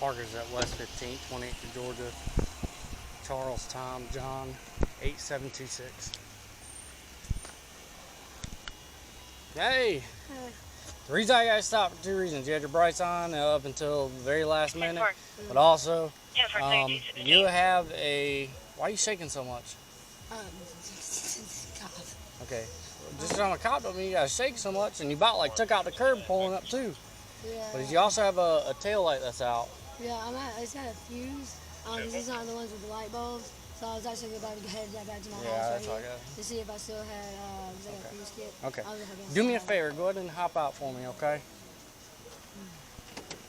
Parker's at West 15th, 28th of Georgia. Charles, Tom, John, 8726. Hey! The reason I got to stop for two reasons. You had your brights on up until the very last minute, but also you have a... Why are you shaking so much? Okay, just on a cop don't mean you got to shake so much, and you about like took out the curb pulling up too. Yeah. But you also have a tail light that's out. Yeah, it's got a fuse. This is not the ones with the light bulbs. So I was actually about to head back to my house right here to see if I still had a fuse kit. Okay. Do me a favor. Go ahead and hop out for me, okay?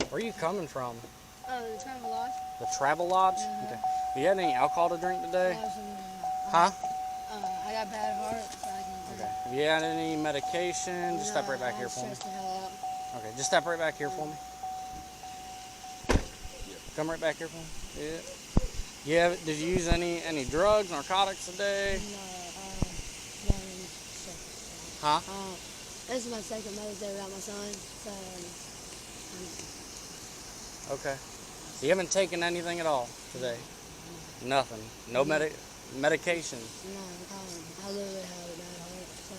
Where are you coming from? The Travel Lodge. The Travel Lodge? Mm-hmm. Okay. You had any alcohol to drink today? Absolutely not. Huh? I got bad heart, so I can't drink. Okay. Have you had any medication? Just step right back here for me. The hell out. Okay, just step right back here for me. Come right back here for me. Yeah. Yeah. Did you use any drugs, narcotics today? No. Huh? This is my second Mother's Day without my son, so. Okay. So you haven't taken anything at all today? Nothing. No medication? No, I literally have a bad heart, so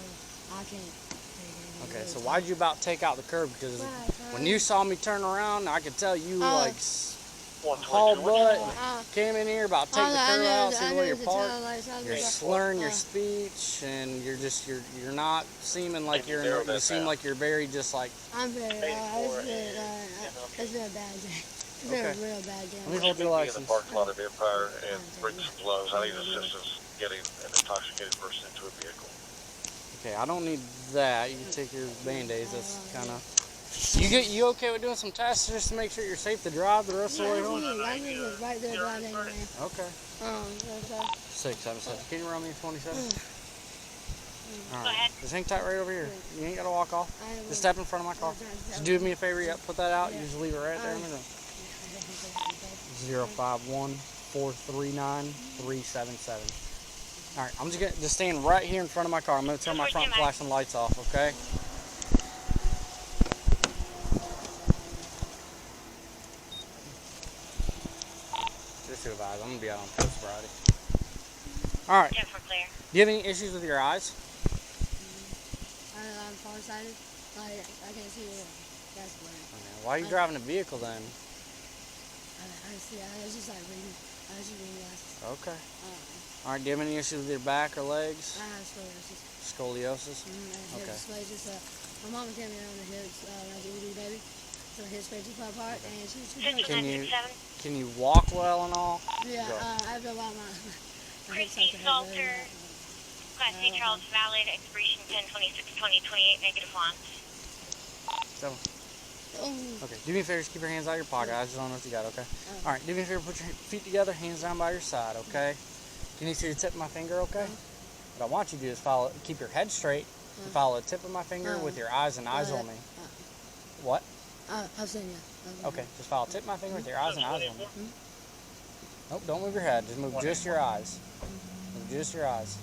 I can't take anything. Okay, so why'd you about take out the curb? Because when you saw me turn around, I could tell you like hauled butt, came in here about to take the curb out, see where you're parked. You're slurring your speech, and you're not seeming like you seem like you're very just like. I'm very. It's been a bad day. It's been a real bad day. Let me hold your license. In the parking lot of Empire and bring supplies. I need assistance getting an intoxicated person into a vehicle. Okay, I don't need that. You can take your Band-Aids. That's kind of. You okay with doing some tests just to make sure you're safe to drive the rest of the way home? I think it's right there by anyway. Okay. 677. Can you run me 27? Alright. Just hang tight right over here. You ain't got to walk off. Just step in front of my car. Just do me a favor. Yep, put that out. You just leave it right there. 051-439-377. Alright, I'm just stand right here in front of my car. I'm going to turn my front flashing lights off, okay? I'm going to be out on post Friday. Alright. Do you have any issues with your eyes? I'm farsighted. I can't see it. That's bad. Okay. Why are you driving a vehicle then? I see. I was just like reading. I was just reading glasses. Okay. Alright, do you have any issues with your back or legs? I have scoliosis. Scoliosis? Okay. My mom came in on the hips when I was a little baby. So the hips to fall apart, and she's Can you walk well and all? Yeah, I feel about my hips. Salter, Class C Charles, valid, expiration 10/26/2028, -1. So. Okay, do me a favor, just keep your hands out of your pocket. I just don't know what you got, okay? Alright, do me a favor, put your feet together, hands down by your side, okay? Can you see the tip of my finger, okay? What I want you to do is keep your head straight, and follow the tip of my finger with your eyes and eyes only. What? I've seen you. Okay, just follow tip of my finger with your eyes and eyes only. Nope, don't move your head, just move just your eyes. Move just your eyes.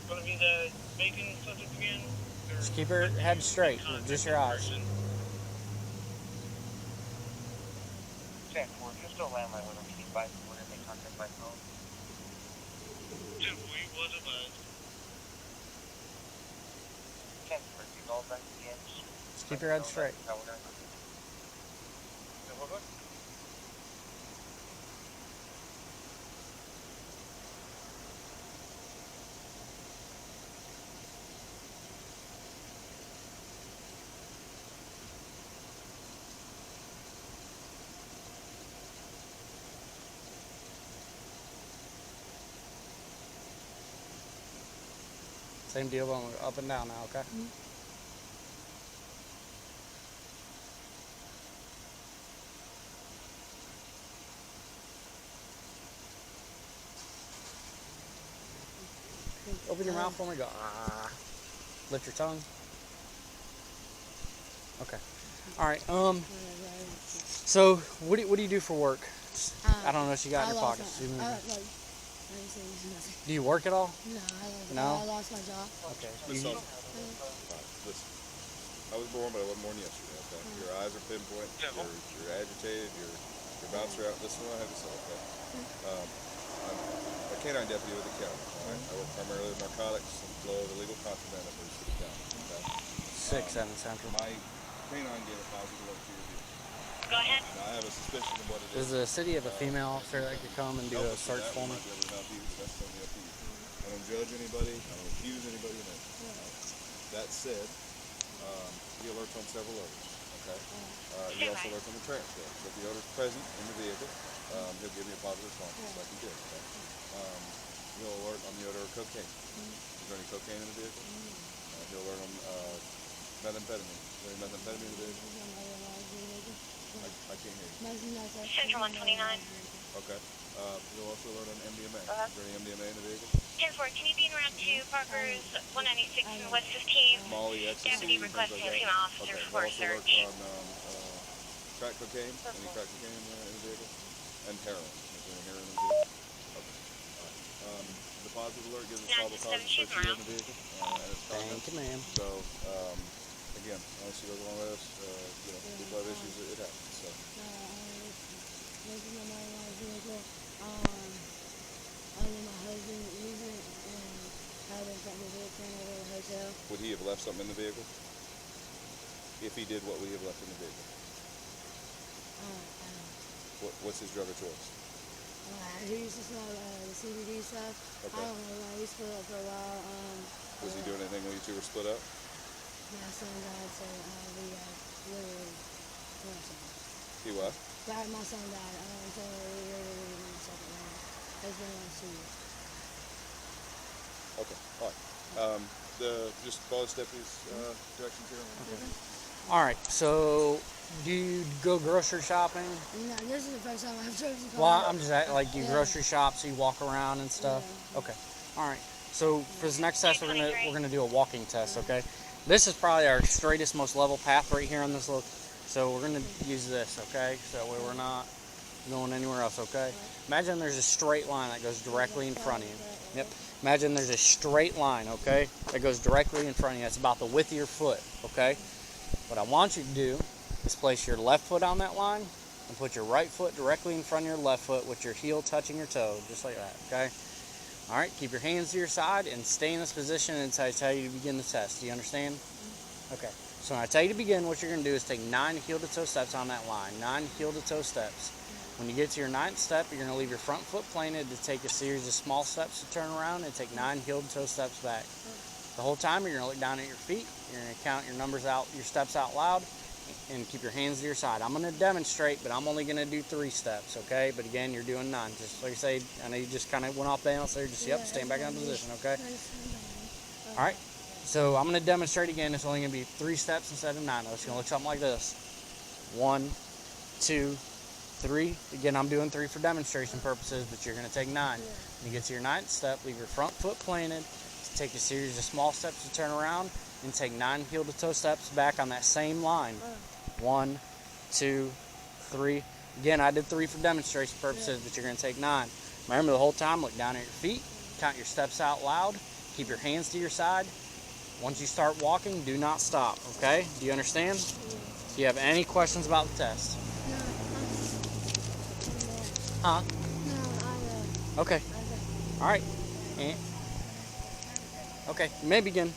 Gonna be the bacon subject again? Just keep your head straight, move just your eyes. 10-4, just don't land my window. Keep by when I make contact by phone. 10-4, was it buzz? 10-4, keep all back to the edge. Just keep your head straight. Same deal, going up and down now, okay? Open your mouth for me, go, lift your tongue. Okay. Alright, so what do you do for work? I don't know what you got in your pockets. Do you work at all? No, I lost my job. Okay. I was born, but I wasn't born yesterday, okay? Your eyes are pinpoint, you're agitated, you're bouncing around. Listen to what I have to say, okay? I'm a canine deputy with the county, all right? I work primarily with narcotics and flow of illegal contraband up in the city county, okay? 6-7 Central. My canine gave a positive alert to your vehicle. Go ahead. Now, I have a suspicion of what it Does is. the city have a female officer that could come and do a search for me? I might be able to help you, but that's totally up to you. I don't judge anybody, I don't accuse anybody of anything. Right? That said, he alerts on several others, okay? He also alerts on the transfer. So if the owner's present in the vehicle, he'll give me a positive response, just like he did, okay? He'll alert on the odor of cocaine. Is there any cocaine in the vehicle? He'll alert on methamphetamine. Is there any methamphetamine in the vehicle? I can't hear you. Central 129. Okay. He'll also alert on MDMA. Is there any MDMA in the vehicle? 10-4, can you be in route to Parker's 196 and West 15th? Molly, ecstasy, Deputy things requesting like a that. female officer Okay. for a He'll also search. alert on crack cocaine. Any crack cocaine in the vehicle? And heroin. Is there any heroin in the vehicle? Okay. All right. The positive alert gives us probable cause to search you in the vehicle. And it's Thank you, ma'am. So, again, once you go along with us, people have issues, it happens. So. Would he have left something in the vehicle? If he did, what would he have left in the vehicle? What's his drug of choice? He used to smell the CBD stuff. Okay. I don't know. We split up for a while. Was he doing anything when you two were split up? My son died, so we literally went somewhere. He what? My son died, so we literally went separate ways. It's been the last 2 years. Okay. All right. Just follow the deputy's directions here. Okay. All right. So, do you go grocery shopping? No, this is the first time I've driven to Well, I'm just at, like, you grocery shop, so you walk around and stuff. Yeah. Okay. All right. So for this next test, we're gonna do a walking test. Okay. This is probably our straightest, most level path right here on this little. So we're gonna use this. Okay. So that way we're not going anywhere else. Okay. Imagine there's a straight line that goes directly in front of you. Yep. Imagine there's a straight line. Okay. That goes directly in front of you. That's about the width of your foot. Okay. What I want you to do is place your left foot on that line and put your right foot directly in front of your left foot with your heel touching your toe, just like that, okay? All right, keep your hands to your side and stay in this position until I tell you to begin the test. Do you understand? Okay, so when I tell you to begin, what you're going to do is take 9 heel-to-toe steps on that line, 9 heel-to-toe steps. When you get to your 9th step, you're going to leave your front foot planted to take a series of small steps to turn around and take 9 heel-to-toe steps back. The whole time, you're going to look down at your feet. You're going to count your numbers out, your steps out loud, and keep your hands to your side. I'm going to demonstrate, but I'm only going to do 3 steps, okay? But again, you're doing 9. Just like I say, I know you just kind of went off balance there. Just, yep, stand back in position, okay? All right. So I'm going to demonstrate again. It's only going to be 3 steps instead of 9. It's going to look something like this. 1, 2, 3. Again, I'm doing 3 for demonstration purposes, but you're going to take 9. When you get to your 9th step, leave your front foot planted. Take a series of small steps to turn around and take 9 heel-to-toe steps back on that same line. 1, 2, 3. Again, I did 3 for demonstration purposes, but you're going to take 9. Remember, the whole time, look down at your feet, count your steps out loud, keep your hands to your side. Once you start walking, do not stop, okay? Do you understand? Do you have any questions about the test? Huh? No, Okay. All right. And okay, you may begin.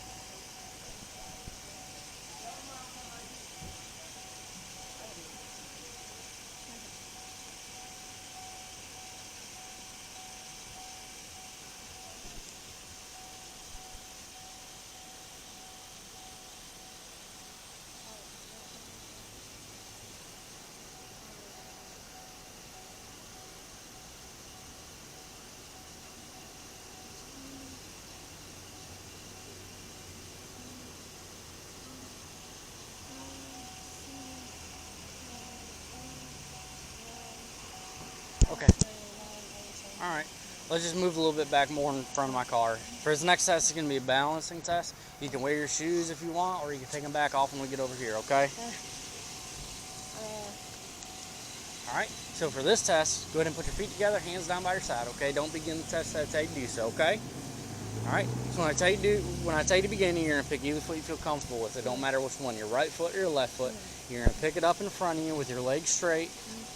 Okay. All right. Let's just move a little bit back more in front of my car. For this next test, it's going to be a balancing test. You can wear your shoes if you want, or you can take them back off when we get over here, okay? All right. So for this test, go ahead and put your feet together, hands down by your side, okay? Don't begin the test until I tell you to do so, okay? All right. So when I tell you to begin, you're gonna pick either foot you feel comfortable with. It don't matter which one, your right foot or your left foot. You're gonna pick it up in front of you with your legs straight,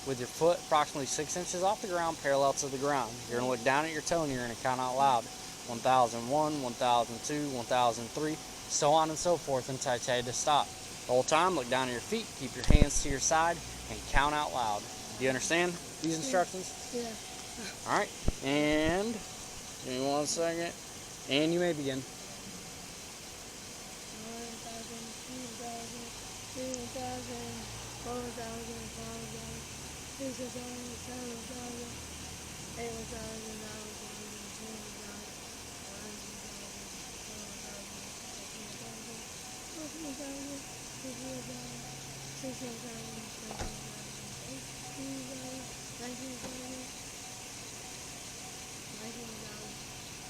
with your foot approximately 6 inches off the ground, parallel to the ground. You're gonna look down at your toe and you're gonna count out loud. 1001, 1002, 1003, so on and so forth until I tell you to stop. The whole time, look down at your feet, keep your hands to your side, and count out loud. Do you understand these instructions? Yeah. All right. And give me 1 second. And you may begin. 1,000, 2,000, 3,000, 4,000, 5,000, 6,000, 7,000, 8,000, 9,000, 10,000, 11,000, 12,000, 13,000, 14,000, 15,000, 16,000, 18,000, 19,000,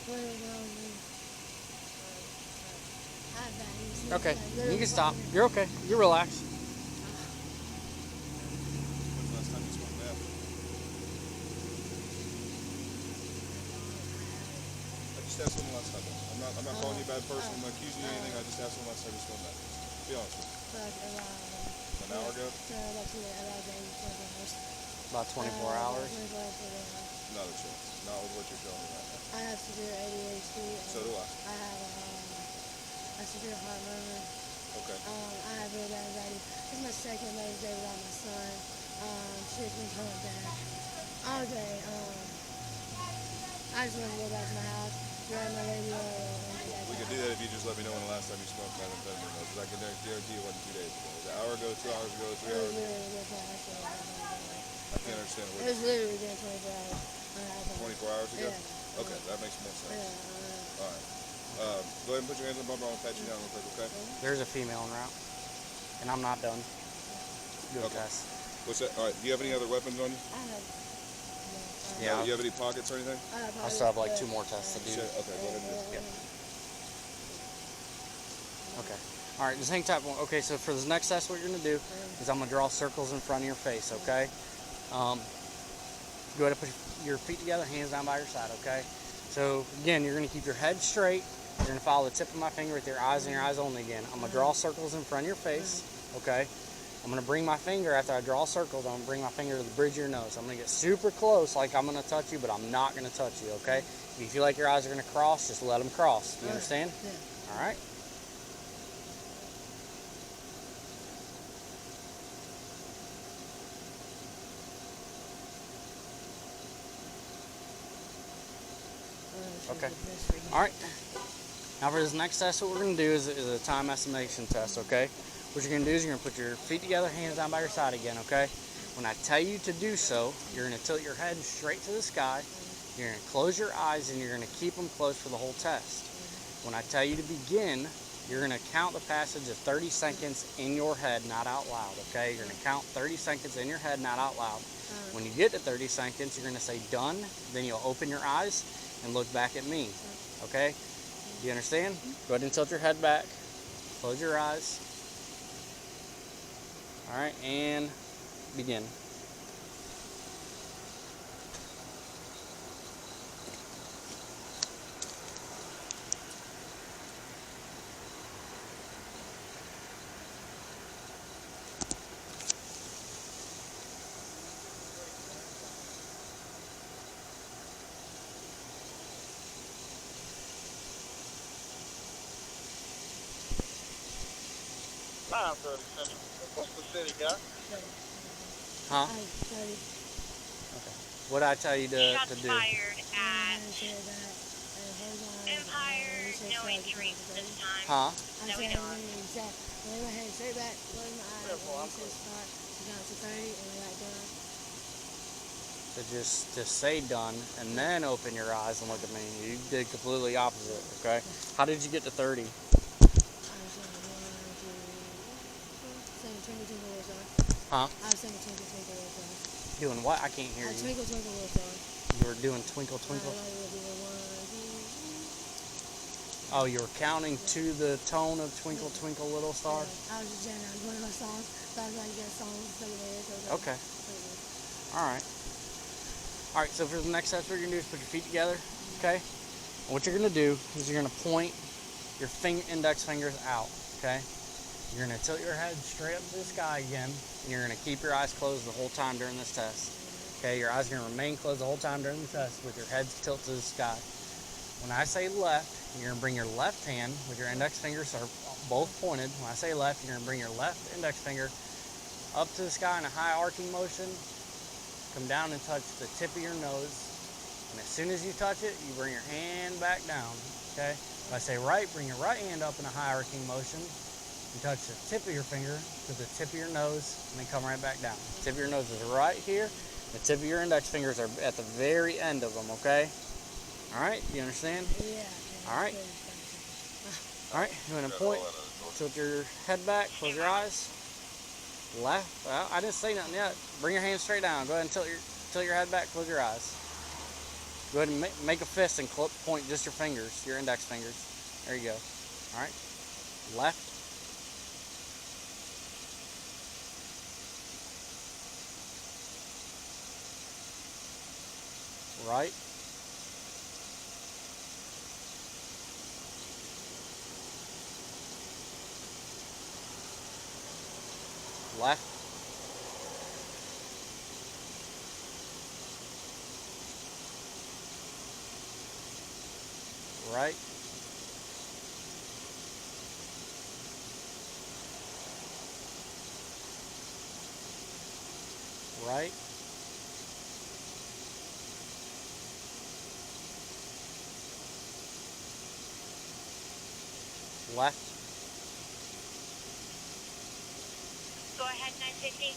20,000. Okay, you can stop. You're okay. You're relaxed. When's the last time you smoked meth? I just asked when the last time. I'm not calling you a bad person. I'm not accusing you of anything. I just asked when the last time you smoked meth. Be honest with me. An hour ago? About 24 hours. Not a chance. Not with what you're telling me right now. I have severe ADHD. So do I. I have a severe heart murmur. Okay. I have really bad anxiety. This is my second Mother's Day without my son. Shit's been coming back. Okay. I just want to go back to my house, grab my radio, and get back. We could do that if you just let me know when the last time you smoked methamphetamine was. Because I can guarantee it wasn't 2 days ago. Was it an hour ago, 2 hours ago, 3 hours ago? I can't understand It was literally within 24 hours. 24 hours ago? Yeah. Okay, that makes more sense. Yeah. All right. Go ahead and put your hands on the bumper. I'll pat you down real quick, okay? There's a female en route, and I'm not done. Do a Okay. test. What's that? All right. Do you have any other weapons on you? I have. Yeah. Do you have any pockets or anything? I still have like 2 more tests to do. Shit. Okay, go ahead and do it. Yeah. Okay. All right, just hang tight. Okay, so for this next test, what you're going to do is I'm going to draw circles in front of your face, okay? Go ahead and put your feet together, hands down by your side, okay? So, again, you're going to keep your head straight. You're going to follow the tip of my finger with your eyes and your eyes only again. I'm going to draw circles in front of your face, okay? I'm going to bring my finger, after I draw circles, I'm going to bring my finger to the bridge of your nose. I'm going to get super close, like I'm going to touch you, but I'm not going to touch you, okay? If you feel like your eyes are going to cross, just let them cross. Do you understand? Yeah. All right. Okay. All right. Now for this next test, what we're going to do is a time estimation test, okay? What you're going to do is you're going to put your feet together, hands down by your side again, okay? When I tell you to do so, you're going to tilt your head straight to the sky. You're going to close your eyes, and you're going to keep them closed for the whole test. When I tell you to begin, you're going to count the passage of 30 seconds in your head, not out loud, okay? You're going to count 30 seconds in your head, not out loud. When you get to 30 seconds, you're going to say done. Then you'll open your eyes and look back at me, okay? Do you understand? Go ahead and tilt your head back. Close your eyes. All right, and begin. What's the city got? Huh? Okay. What did I tell you to Shots do? fired at Empire. No injuries this time. Huh? No, we don't. Lay my head straight back, close my eyes, and he says start, count to 30, and we're like done. So just say done, and then open your eyes and look at me. You did completely opposite, okay? How did you get to 30? I was saying twinkle, twinkle, little star. Huh? I was saying twinkle, twinkle, little star. Doing what? I can't hear you. Twinkle, twinkle, little star. You were doing twinkle, twinkle? Oh, you were counting to the tone of Twinkle, Twinkle, Little Star? Yeah. I was just jamming out one of my songs, so I was like, that song stuck in my head. So Okay. All right. All right, so for the next test, what you're going to do is put your feet together, okay? What you're going to do is you're going to point your index fingers out, okay? You're going to tilt your head straight up to the sky again, and you're going to keep your eyes closed the whole time during this test. Okay, your eyes are going to remain closed the whole time during the test with your head tilted to the sky. When I say left, you're going to bring your left hand with your index fingers are both pointed. When I say left, you're going to bring your left index finger up to the sky in a high arcing motion, come down and touch the tip of your nose, and as soon as you touch it, you bring your hand back down, okay? If I say right, bring your right hand up in a high arcing motion, you touch the tip of your finger to the tip of your nose, and then come right back down. The tip of your nose is right here, the tip of your index fingers are at the very end of them, okay? Alright, you understand? Yeah. Alright. Alright, you want to point, tilt your head back, close your eyes. Left, well, I didn't say nothing yet. Bring your hands straight down. Go ahead and tilt your head back, close your eyes. Go ahead and make a fist and point just your fingers, your index fingers. There you go. Alright. Left. Right. Left. Right. Right. Left. Go ahead, 950.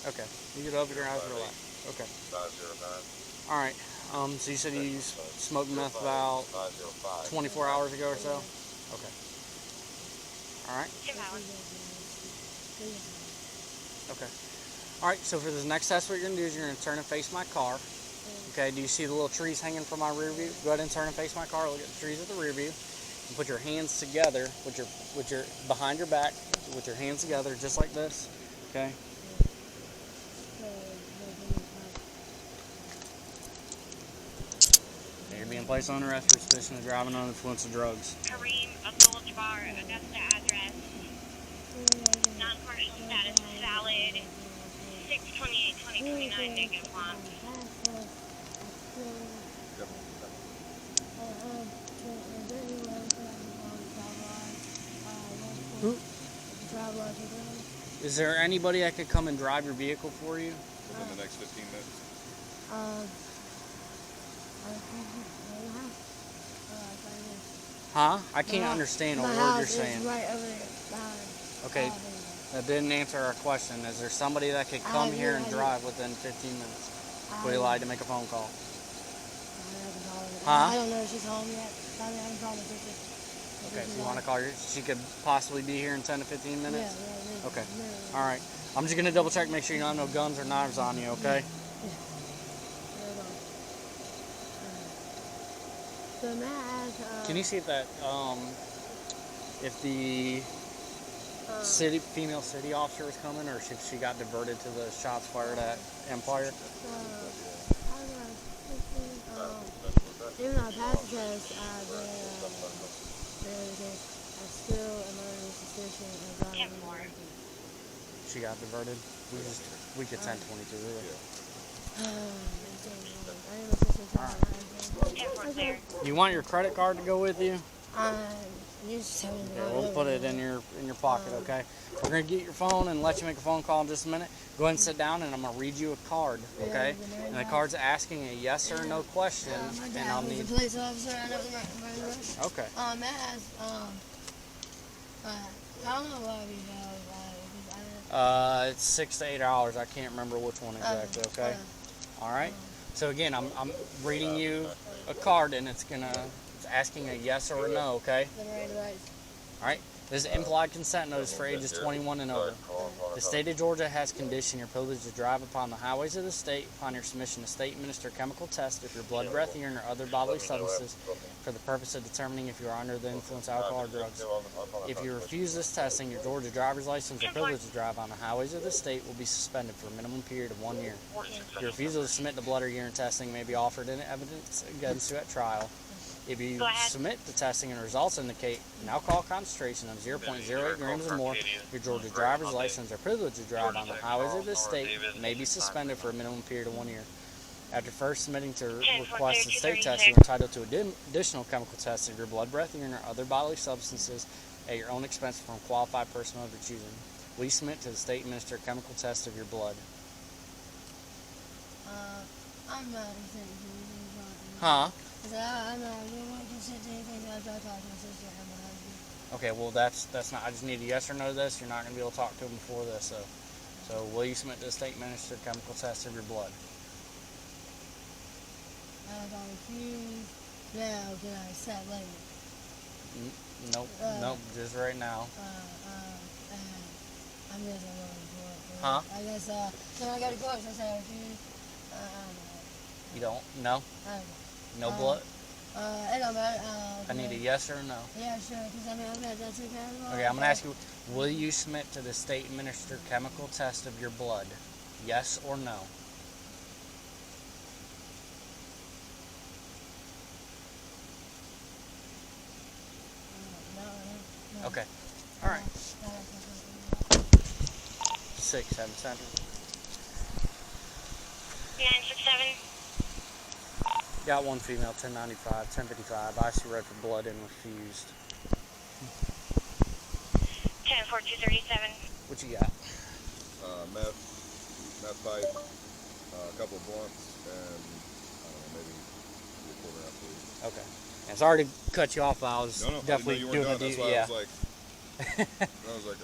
Okay. You can open your eyes real light. Okay. 509. All right. So you said you smoked meth about 24 hours ago or so? Okay. All right. 2 hours. Okay. All right. So for this next test, what you're gonna do is you're gonna turn and face my car. Okay. Do you see the little trees hanging from my rear view? Go ahead and turn and face my car. Look at the trees at the rear view. And put your hands together with your behind your back with your hands together just like this. Okay. And you're being placed on arrest for suspicion of driving under the influence of drugs. Kareem Abdul-Jabbar, Augusta address. Non-commercial status valid. 6/28/2029, negative 1. Is there anybody that could come and drive your vehicle for you? Within the next 15 minutes. Huh? I can't understand a word you're saying. Right over there. Okay, that didn't answer our question. Is there somebody that could come here and drive within 15 minutes? Would you like to make a phone call? Huh? I don't know if she's home yet. I haven't called her. Okay, so you want to call her? She could possibly be here in 10 to 15 minutes? Yeah. Okay. All right. I'm just going to double check, make sure you don't have no guns or knives on you, okay? So may I ask, Can you see if that, if the female city officer was coming, or if she got diverted to the shots fired at Empire? even though I passed the test, I still am under suspicion of driving. She got diverted. We could 1022 really. You want your credit card to go with you? You just tell me Okay, we'll put it in your pocket, okay? We're gonna get your phone and let you make a phone call in just a minute. Go ahead and sit down, and I'm gonna read you a card, okay? And the card's asking a yes or no question, and I'll need. The police officer. I never met. Okay. May I ask, how long will I be It's 6 to 8 hours. I can't remember which one exactly. Okay. All right. So again, I'm reading you a card, and it's asking a yes or a no. Okay. Alright? This is implied consent notice for ages 21 and over. The state of Georgia has conditioned your privilege to drive upon the highways of the state upon your submission to state-administered chemical tests of your blood, breath, urine, or other bodily substances for the purpose of determining if you are under the influence of alcohol or drugs. If you refuse this testing, your Georgia driver's license or privilege to drive on the highways of the state will be suspended for a minimum period of 1 year. Your refusal to submit to blood or urine testing may be offered in evidence against you at trial. If you submit the testing and results indicate an alcohol concentration of 0.08 grams or more, your Georgia driver's license or privilege to drive on the highways of this state may be suspended for a minimum period of 1 year. After first submitting to request a state test, you are entitled to additional chemical tests of your blood, breath, urine, or other bodily substances at your own expense from a qualified person of your choosing. Will you submit to the state-administered chemical test of your blood? I'm not consent to anything. Huh? I'm not going to consent to anything after I talk to my sister and my husband. Okay, well that's not. I just need a yes or no to this. You're not going to be able to talk to him before this. So will you submit to the state-administered chemical test of your blood? If I refuse now, can I accept later? Nope. Nope. Just right now. I'm just going to court. Huh? I guess can I go to court since I refuse? You don't? No? No blood? It don't matter. I need a yes or a no. Yeah, sure, because I mean, I've got that too kind of. Okay, I'm going to ask you, will you submit to the state-administered chemical test of your blood? Yes or no? No. Okay. All right. 6, 7 center. 967. Got one female, 1095, 1055. IC red for blood and refused. 104237. What you got? Meth pipe, a couple of blunts, and I don't know, maybe a quarter after. Okay. And sorry to cut you off, but I was No, definitely I didn't know you weren't doing done. the That's why yeah. I was like,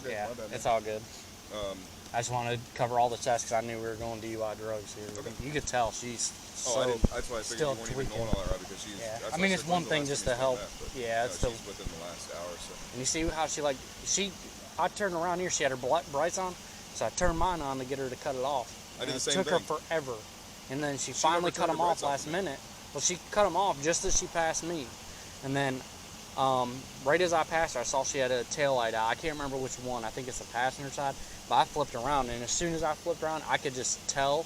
okay, Yeah, my bad. it's all good. Um, I just wanted to cover all the tests because I knew we were going DUI drugs here. Okay. You could tell she's that's why I figured still you weren't even tweaking. going all that route because she's. Yeah. that's I why mean, said it's one when's the thing last just time to you help. done that, but, Yeah, it's she's within the last hour or so. And you see how I turned around here, she had her brights on, so I turned mine on to get her to cut it off. I did the same It took thing. her forever. And then she She finally never cut turned them her off brights last off of me. minute. Well, she cut them off just as she passed me. And then right as I passed her, I saw she had a tail light out. I can't remember which one. I think it's the passenger side. But I flipped around, and as soon as I flipped around, I could just tell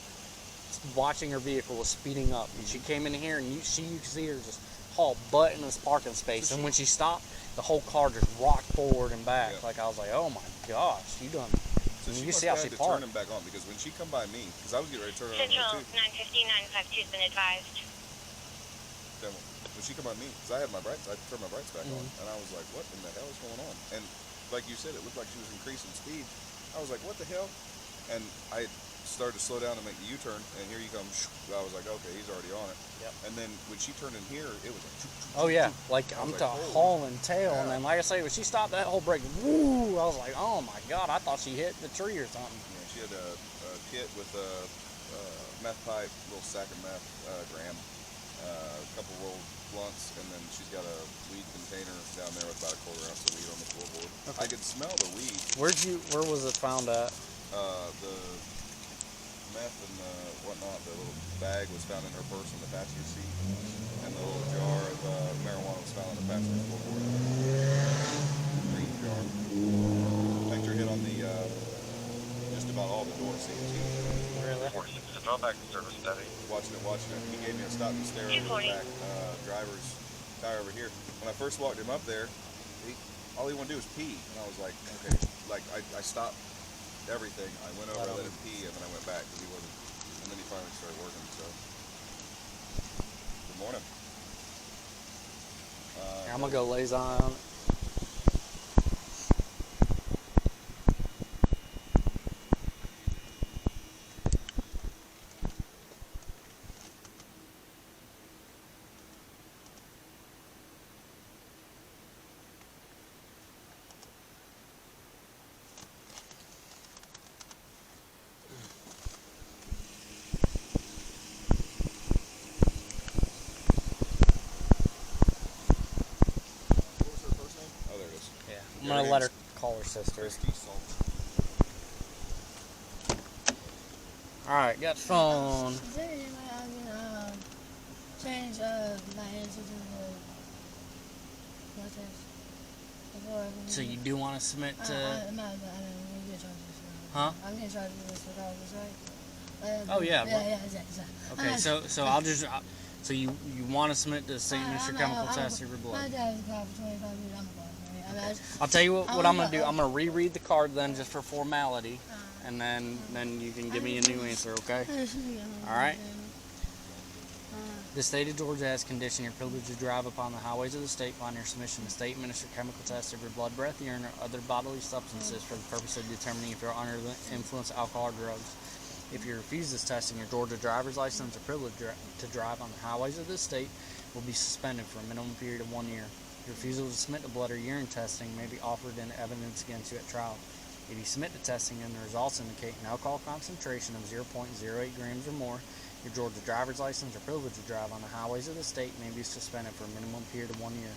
watching her vehicle was speeding up. And she came in here, and you could see her just haul butt in this parking space. And when she stopped, the whole car just rocked forward and back. Yeah. Like, I was like, oh my gosh, you done. So And she you must see how have she had to turn parked. him back on because when she come by me, because I was getting ready to turn her on Central too. 950 952 has been advised. Then when she come by me, because I had my brights, I turned my brights back on, and I was like, what in the hell is going on? And like you said, it looked like she was increasing speed. I was like, what the hell? And I started to slow down and make the U-turn, and here you come. I was like, okay, he's already on it. Yep. And then when she turned in here, it was like, Oh yeah, like I I'm was to like, holy hauling tail, and cow. then like I say, when she stopped that whole brake, woo! I was like, oh my god, I thought she hit the tree or something. yeah, she had a kit with a meth pipe, a little sack of meth, gram, a couple rolled blunts, and then she's got a weed container down there with about a quarter ounce of weed on the floorboard. Okay. I could smell the weed. Where was it found at? The meth and the whatnot, the little bag was found in her purse in the passenger seat, and the little jar of marijuana was found on the passenger floorboard. Green jar. Picked her hit on the just about all the door seats. Really? 46 to draw back to service steady. Watching it. He gave me a stop and stare over the back driver's tire over here. When I first walked him up there, all he wanted to do was pee, and I was like, okay, like I stopped everything. I went over, I let him pee, and then I went back because he wasn't. And then he finally started working. So, good morning. I'm gonna go lays on it. What was her first I'm gonna let her call her sister. Christy Salt. Alright, got the phone. Is there any way I can change my answer to the blood test? So you do want to submit to... I'm gonna get charged this. Huh? I'm gonna charge this regardless, right? Oh yeah. Yeah, exactly. Okay, so I'll just... So you want to submit to the state minister chemical test of your blood? My dad was called for 25 years. I'm a Okay. I'll tell you what I'm going to do. I'm going to reread the card then just for formality. And then you can give me a new answer, okay? Alright? The state of Georgia has conditioned your privilege to drive upon the highways of the state upon your submission to state ministered chemical tests of your blood, breath, urine, or other bodily substances for the purpose of determining if you're under the influence of alcohol or drugs. If you refuse this testing, your Georgia driver's license or privilege to drive on the highways of the state will be suspended for a minimum period of 1 year. Your refusal to submit to blood or urine testing may be offered in evidence against you at trial. If you submit to testing and the results indicate an alcohol concentration of 0.08 grams or more, your Georgia driver's license or privilege to drive on the highways of the state may be suspended for a minimum period of 1 year.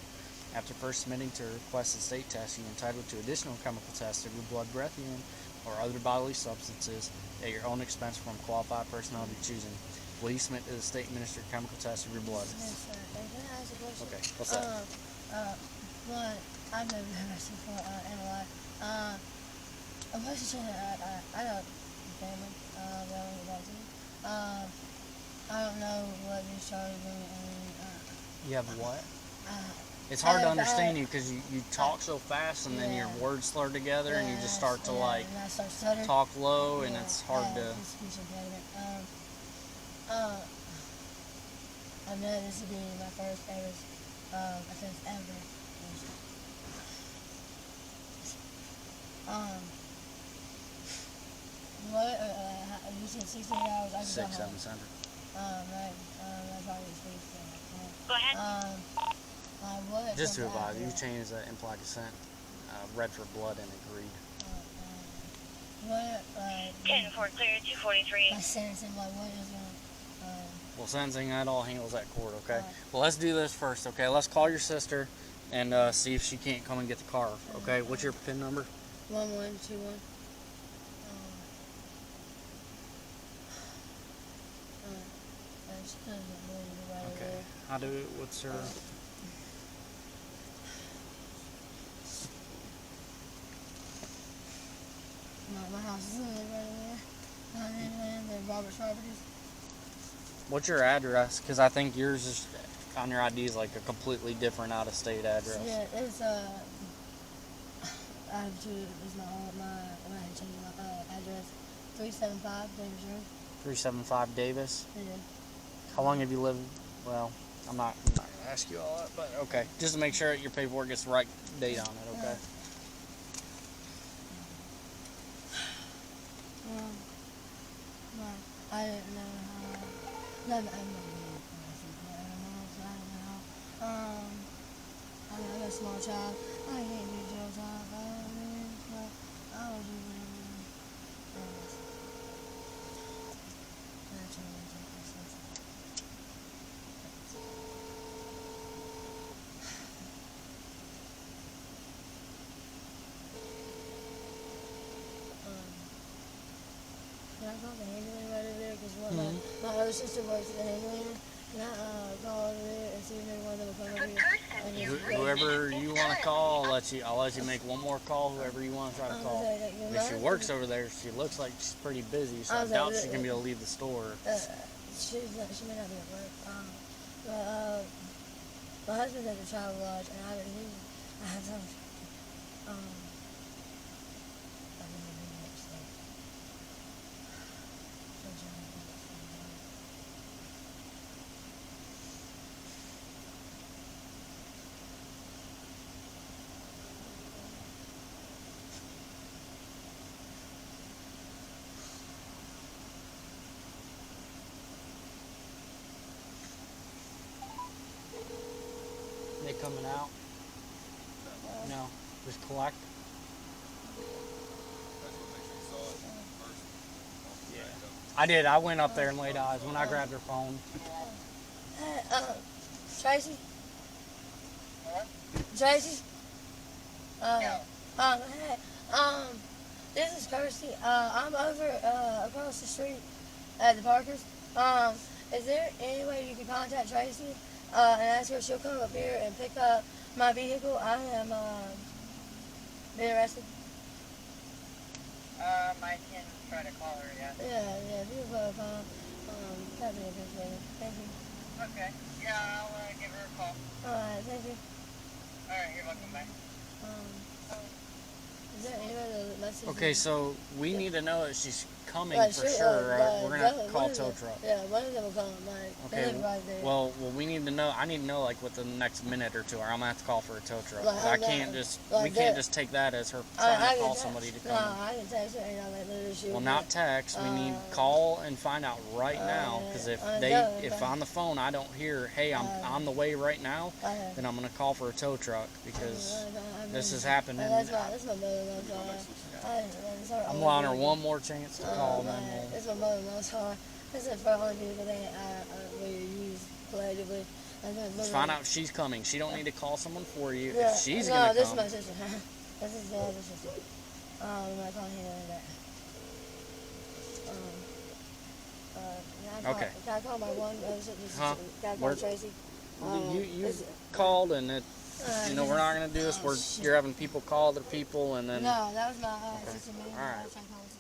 After first submitting to a requested state test, you're entitled to additional chemical tests of your blood, breath, urine, or other bodily substances at your own expense from qualified personnel of your choosing. Will you submit to the state ministered chemical test of your blood? Yes, sir. Can I ask a question? Okay, what's that? One, I've never done this before in my life. I'm supposed to say that I got family that I want to get back to. I don't know what these charges are. You have what? It's hard to understand you because you talk so fast and then your words slur together and you just start to talk low and it's hard to... I know this will be my first ever offense ever. What? You said 16 hours? I 6, 7 cents. Right. That's probably Go ahead. What? Just to advise, you changed the implied consent, read for blood and agreed. What? 10-4 clear, 243. My sentencing, what is Well, sentencing, that all handles at court, okay? Well, let's do this first, okay? Let's call your sister and see if she can't come and get the car, okay? What's your PIN number? 1121. Okay. What's her... My house is right there. The Robert's Properties. What's your address? Because I think yours is on your ID is like a completely different out-of-state address. Yeah, it's I have to. It's my I had to change my address. 375 Davis Road. 375 Davis. Yeah. How long have you lived? Well, I'm not gonna ask you all that, but okay. Just to make sure your paperwork gets the right date on it, okay? I didn't know how. I don't know how. I'm a small child. I can't do jail time. I will do whatever. Can I call the handling right over there? Because my other sister works at the handling. Can I call over there and see if anyone will come over here? Whoever you want to call, I'll let you make one more call. Whoever you want to try to call. If she works over there, she looks like she's pretty busy, so I doubt she's gonna be able to leave the store. She may not be at work. But my husband's at the child lodge, and I have some. They coming out? No, just collect. Yeah, I did. I went up there and laid eyes when I grabbed her phone. Tracy? Tracy? Hey, this is Kirsty. I'm over across the street at the Parkers. Is there any way you can contact Tracy and ask her if she'll come up here and pick up my vehicle? I am being arrested. I can try to call her, yeah. Yeah, if you can put a phone, that'd be appreciated. Thank you. Okay. Yeah, I'll give her a call. Alright, thank you. Alright, you're welcome, bye. Is there any way to message Okay, me? so we need to know that she's coming Like, for sure. Right? We're gonna have to one call of tow them- truck. Yeah, one of them will come. Like, they Okay. live right there. Well, we need to know. I need to know like within the next minute or two, or I'm gonna have to call for a tow truck. Like, 'Cause I I'm can't not- just. like We can't that. just take that as her I trying to can call text- somebody to No, come. I can text her and I'll let literally shoot. Well, not text. We need call and find out right now. Because if if on the phone I don't hear, hey, I'm on the way right now, then I'm gonna call for a tow truck because this is happening. That's my mother-in-law's car. I'm allowing her one more chance to call. Then It's my mother-in-law's car. This is the only vehicle that we use collectively. let's find out if she's coming. She don't need to call someone for you. Yeah. If she's no, gonna this come, is my sister. This is the other sister. I'm not calling her that. Okay. Can I call my one other sister? Huh? Can I call Where- Tracy? you called and it. You know, we're not gonna do this. You're having people call other people and then. No, that was my Okay. sister. All right. Psychologist.